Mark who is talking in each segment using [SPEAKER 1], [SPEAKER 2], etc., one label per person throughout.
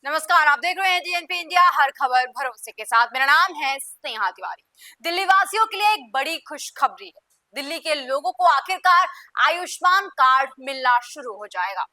[SPEAKER 1] नमस्कार, आप देख रहे हैं जीएनपी इंडिया, हर खबर भरोसे के साथ। मेरा नाम है स्नेहा तिवारी। दिल्ली वासियों के लिए एक बड़ी खुशखबरी है। दिल्ली के लोगों को आखिरकार आयुष्मान कार्ड मिलना शुरू हो जाएगा।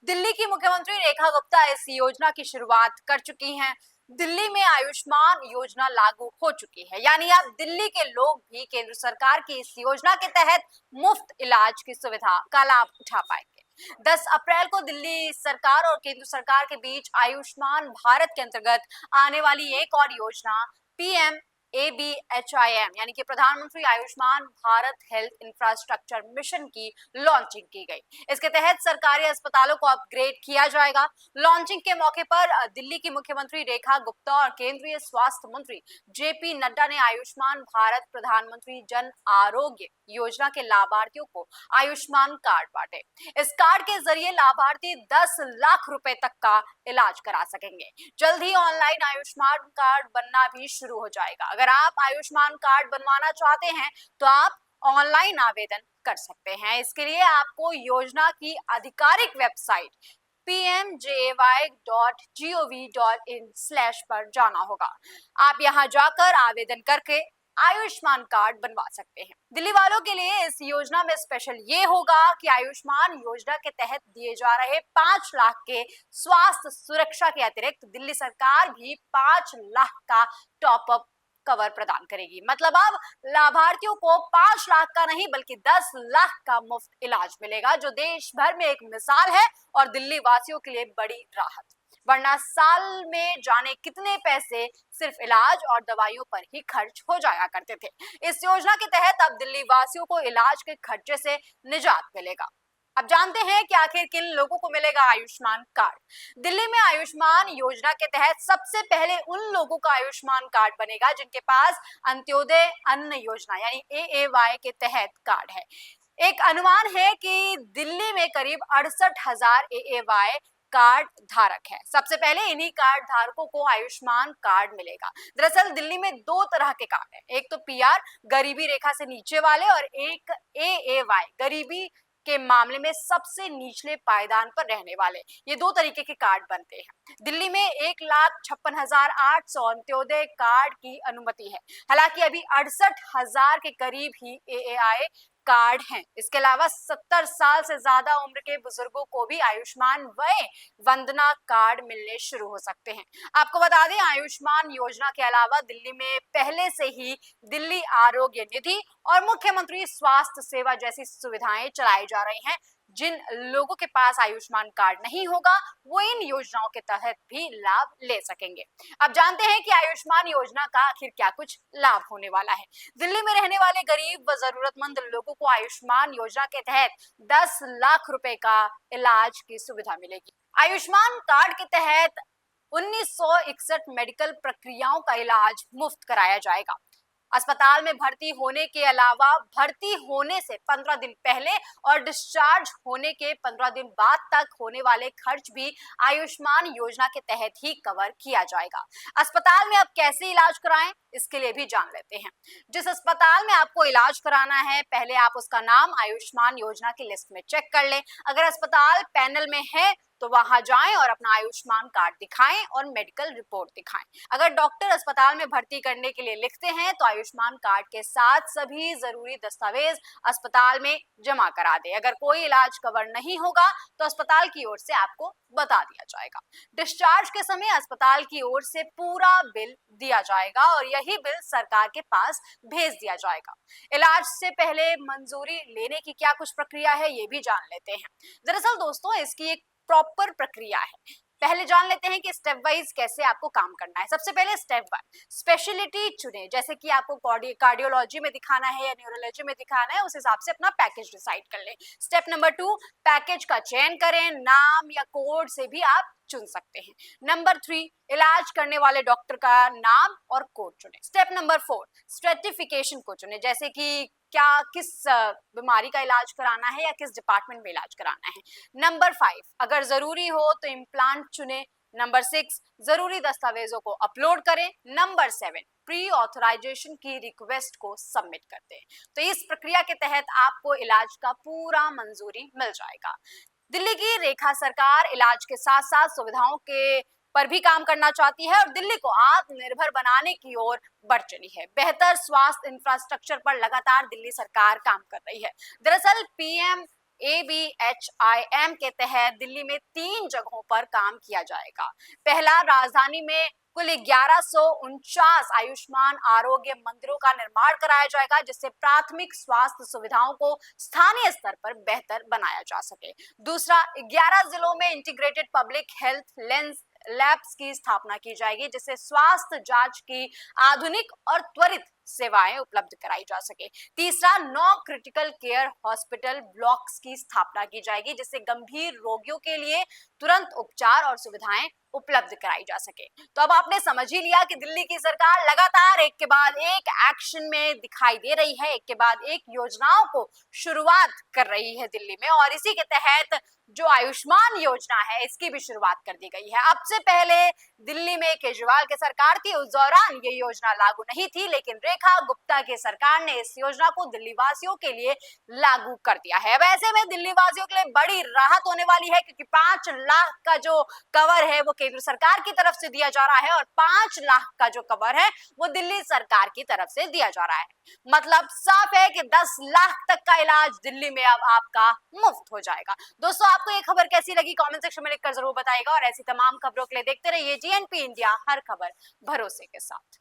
[SPEAKER 1] दिल्ली की मुख्यमंत्री रेखा गुप्ता इस योजना की शुरुआत कर चुकी हैं। दिल्ली में आयुष्मान योजना लागू हो चुकी है, यानी अब दिल्ली के लोग भी केंद्र सरकार की इस योजना के तहत मुफ्त इलाज की सुविधा का लाभ उठा पाएंगे। 10 अप्रैल को दिल्ली सरकार और केंद्र सरकार के बीच आयुष्मान भारत के अंतर्गत आने वाली एक और योजना PMABHIM यानी कि प्रधानमंत्री Ayushman Bharat health infrastructure mission की लॉन्चिंग की गई। इसके तहत सरकारी अस्पतालों को अपग्रेड किया जाएगा। लॉन्चिंग के मौके पर दिल्ली की मुख्यमंत्री रेखा गुप्ता और केंद्रीय स्वास्थ्य मंत्री JP नड्डा ने आयुष्मान भारत प्रधानमंत्री जन आरोग्य योजना के लाभार्थियों को आयुष्मान कार्ड बांटे। इस कार्ड के जरिए लाभार्थी 10 लाख रुपए तक का इलाज करा सकेंगे। जल्द ही ऑनलाइन आयुष्मान कार्ड बनना भी शुरू हो जाएगा। अगर आप आयुष्मान कार्ड बनवाना चाहते हैं तो आप ऑनलाइन आवेदन कर सकते हैं। इसके लिए आपको योजना की आधिकारिक वेबसाइट pmji.gov.in/ पर जाना होगा। आप यहां जाकर आवेदन करके आयुष्मान कार्ड बनवा सकते हैं। दिल्ली वालों के लिए इस योजना में स्पेशल ये होगा कि आयुष्मान योजना के तहत दिए जा रहे 5 लाख के स्वास्थ्य सुरक्षा के अतिरिक्त दिल्ली सरकार भी 5 लाख का टॉप अप कवर प्रदान करेगी। मतलब अब लाभार्थियों को 5 लाख का नहीं बल्कि 10 लाख का मुफ्त इलाज मिलेगा, जो देश भर में एक मिसाल है और दिल्ली वासियों के लिए बड़ी राहत। वरना साल में जाने कितने पैसे सिर्फ इलाज और दवाइयों पर ही खर्च हो जाया करते थे। इस योजना के तहत अब दिल्ली वासियों को इलाज के खर्चे से निजात मिलेगा। अब जानते हैं कि आखिर किन लोगों को मिलेगा आयुष्मान कार्ड। दिल्ली में आयुष्मान योजना के तहत सबसे पहले उन लोगों का आयुष्मान कार्ड बनेगा जिनके पास अंत्योदय अन्न योजना यानी AAY के तहत कार्ड है। एक अनुमान है कि दिल्ली में करीब 68,000 AAY कार्ड धारक है। सबसे पहले इन्हीं कार्ड धारकों को आयुष्मान कार्ड मिलेगा। दरअसल दिल्ली में 2 तरह के कार्ड हैं, एक तो PR गरीबी रेखा से नीचे वाले और एक AAY गरीबी के मामले में सबसे निचले पायदान पर रहने वाले। ये 2 तरीके के कार्ड बनते हैं। दिल्ली में 1,56,800 अंत्योदय कार्ड की अनुमति है। हालांकि अभी 68,000 के करीब ही AAY कार्ड हैं। इसके अलावा 70 साल से ज्यादा उम्र के बुजुर्गों को भी आयुष्मान वय वंदना कार्ड मिलने शुरू हो सकते हैं। आपको बता दें, आयुष्मान योजना के अलावा दिल्ली में पहले से ही दिल्ली आरोग्य निधि और मुख्यमंत्री स्वास्थ्य सेवा जैसी सुविधाएं चलाई जा रही हैं। जिन लोगों के पास आयुष्मान कार्ड नहीं होगा वो इन योजनाओं के तहत भी लाभ ले सकेंगे। अब जानते हैं कि आयुष्मान योजना का आखिर क्या कुछ लाभ होने वाला है। दिल्ली में रहने वाले गरीब व जरूरतमंद लोगों को आयुष्मान योजना के तहत 10 लाख रुपए का इलाज की सुविधा मिलेगी। आयुष्मान कार्ड के तहत 1961 मेडिकल प्रक्रियाओं का इलाज मुफ्त कराया जाएगा। अस्पताल में भर्ती होने के अलावा भर्ती होने से 15 दिन पहले और डिस्चार्ज होने के 15 दिन बाद तक होने वाले खर्च भी आयुष्मान योजना के तहत ही कवर किया जाएगा। अस्पताल में अब कैसे इलाज कराएं, इसके लिए भी जान लेते हैं। जिस अस्पताल में आपको इलाज कराना है, पहले आप उसका नाम आयुष्मान योजना की लिस्ट में चेक कर लें। अगर अस्पताल पैनल में है तो वहां जाएं और अपना आयुष्मान कार्ड दिखाएं और मेडिकल रिपोर्ट दिखाएं। अगर डॉक्टर अस्पताल में भर्ती करने के लिए लिखते हैं तो आयुष्मान कार्ड के साथ सभी जरूरी दस्तावेज अस्पताल में जमा करा दें। अगर कोई इलाज कवर नहीं होगा तो अस्पताल की ओर से आपको बता दिया जाएगा। डिस्चार्ज के समय अस्पताल की ओर से पूरा बिल दिया जाएगा और यही बिल सरकार के पास भेज दिया जाएगा। इलाज से पहले मंजूरी लेने की क्या कुछ प्रक्रिया है, ये भी जान लेते हैं। दरअसल दोस्तों, इसकी एक प्रॉपर प्रक्रिया है। पहले जान लेते हैं कि स्टेप वाइज कैसे आपको काम करना है। सबसे पहले स्टेप 1, स्पेशलिटी चुने। जैसे कि आपको कार्डियोलॉजी में दिखाना है या न्यूरोलॉजी में दिखाना है, उस हिसाब से अपना पैकेज डिसाइड कर लें। स्टेप नंबर 2, पैकेज का चयन करें। नाम या कोड से भी आप चुन सकते हैं। नंबर 3, इलाज करने वाले डॉक्टर का नाम और कोड चुने। स्टेप नंबर 4, स्ट्रेटिफिकेशन को चुने। जैसे कि क्या किस बीमारी का इलाज कराना है या किस डिपार्टमेंट में इलाज कराना है। नंबर 5, अगर जरूरी हो तो इम्प्लांट चुने। नंबर 6, जरूरी दस्तावेजों को अपलोड करें। नंबर 7, प्री ऑथराइजेशन की रिक्वेस्ट को सबमिट करते हैं। तो इस प्रक्रिया के तहत आपको इलाज का पूरा मंजूरी मिल जाएगा। दिल्ली की रेखा सरकार इलाज के साथ साथ सुविधाओं के पर भी काम करना चाहती है और दिल्ली को आत्मनिर्भर बनाने की ओर बढ़ चली है। बेहतर स्वास्थ्य इंफ्रास्ट्रक्चर पर लगातार दिल्ली सरकार काम कर रही है। दरअसल पीएम ABHIM के तहत दिल्ली में 3 जगहों पर काम किया जाएगा। पहला, राजधानी में कुल 1149 आयुष्मान आरोग्य मंदिरों का निर्माण कराया जाएगा, जिससे प्राथमिक स्वास्थ्य सुविधाओं को स्थानीय स्तर पर बेहतर बनाया जा सके। दूसरा, 11 जिलों में इंटीग्रेटेड पब्लिक हेल्थ लैब्स की स्थापना की जाएगी, जिससे स्वास्थ्य जांच की आधुनिक और त्वरित सेवाएं उपलब्ध कराई जा सके। तीसरा, 9 क्रिटिकल केयर हॉस्पिटल ब्लॉक्स की स्थापना की जाएगी, जिससे गंभीर रोगियों के लिए तुरंत उपचार और सुविधाएं उपलब्ध कराई जा सके। तो अब आपने समझ ही लिया कि दिल्ली की सरकार लगातार एक के बाद एक एक्शन में दिखाई दे रही है, एक के बाद एक योजनाओं को शुरुआत कर रही है दिल्ली में, और इसी के तहत जो आयुष्मान योजना है इसकी भी शुरुआत कर दी गई है। अब से पहले दिल्ली में केजरीवाल की सरकार थी, उस दौरान ये योजना लागू नहीं थी, लेकिन रेखा गुप्ता की सरकार ने इस योजना को दिल्ली वासियों के लिए लागू कर दिया है। वैसे में दिल्ली वासियों के लिए बड़ी राहत होने वाली है, क्योंकि 5 लाख का जो कवर है वो केंद्र सरकार की तरफ से दिया जा रहा है और 5 लाख का जो कवर है वो दिल्ली सरकार की तरफ से दिया जा रहा है। मतलब साफ है कि 10 लाख तक का इलाज दिल्ली में अब आपका मुफ्त हो जाएगा। दोस्तों, आपको ये खबर कैसी लगी कमेंट सेक्शन में लिखकर जरूर बताइएगा, और ऐसी तमाम खबरों के लिए देखते रहिए GNP इंडिया, हर खबर भरोसे के साथ।